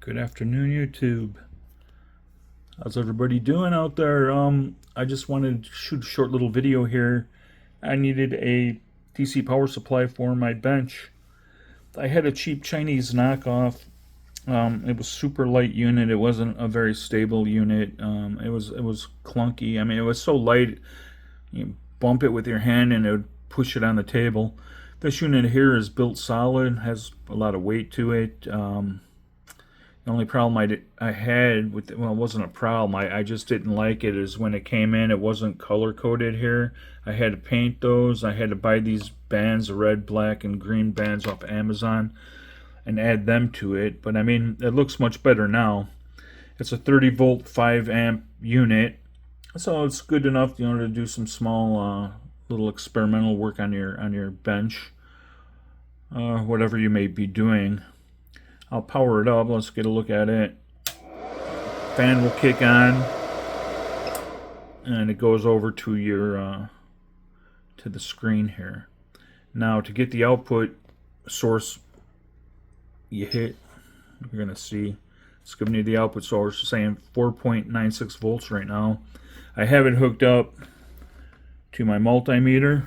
Good afternoon, YouTube. How's everybody doing out there? I just wanted to shoot a short little video here. I needed a DC power supply for my bench. I had a cheap Chinese knockoff. It was super light unit. It wasn't a very stable unit. It was clunky. I mean, it was so light. You bump it with your hand and it would push it on the table. This unit here is built solid. Has a lot of weight to it. The only problem I had with it, well, it wasn't a problem. I just didn't like it. Is when it came in, it wasn't color coded here. I had to paint those. I had to buy these bands, the red, black, and green bands off Amazon, and add them to it. But I mean, it looks much better now. It's a 30 volt, 5 amp unit, so it's good enough, to do some small, little experimental work on your bench, whatever you may be doing. I'll power it up. Let's get a look at it. Fan will kick on, and it goes over to your to the screen here. Now, to get the output source, you hit. You're gonna see it's giving you the output source, saying 4.96 volts right now. I have it hooked up to my multimeter.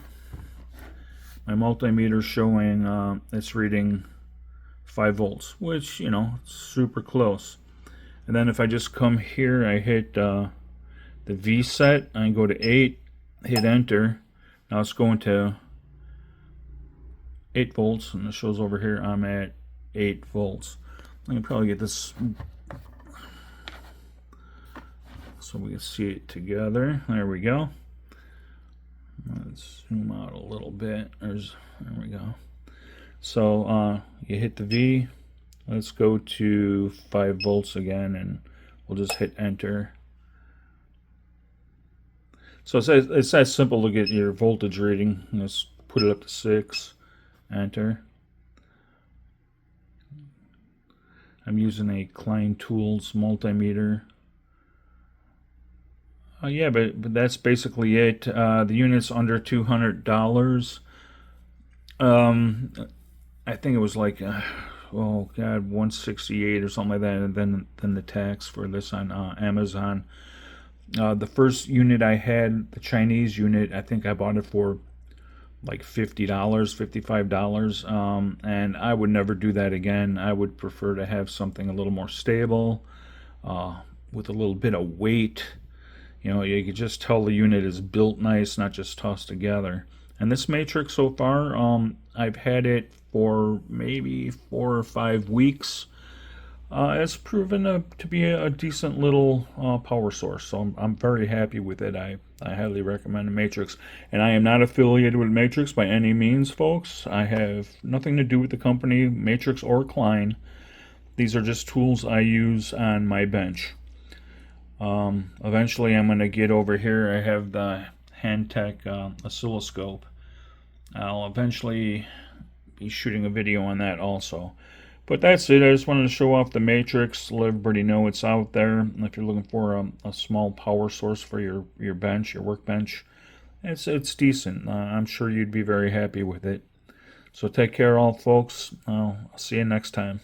My multimeter showing it's reading 5 volts, which, super close. And then if I just come here, I hit the V set, I go to 8, hit enter. Now it's going to 8 volts, and it shows over here I'm at 8 volts. I can probably get this so we can see it together. There we go. Let's zoom out a little bit. There we go. So you hit the V. Let's go to 5 volts again, and we'll just hit enter. So it's that simple to get your voltage reading. Let's put it up to 6. Enter. I'm using a Klein Tools multimeter. Yeah, but that's basically it. The unit's under $200. I think it was like, oh god, 168 or something like that, and then the tax for this on Amazon. The first unit I had, the Chinese unit, I think I bought it for like $50, $55, and I would never do that again. I would prefer to have something a little more stable, with a little bit of weight. You could just tell the unit is built nice, not just tossed together. And this Matrix so far, I've had it for maybe 4 or 5 weeks. It's proven to be a decent little power source, so I'm very happy with it. I highly recommend Matrix. And I am not affiliated with Matrix by any means, folks. I have nothing to do with the company, Matrix or Klein. These are just tools I use on my bench. Eventually I'm going to get over here. I have the Handtech oscilloscope. I'll eventually be shooting a video on that also. But that's it. I just wanted to show off the Matrix, let everybody know it's out there. If you're looking for a small power source for your bench, your workbench, it's decent. I'm sure you'd be very happy with it. So take care all folks. I'll see you next time.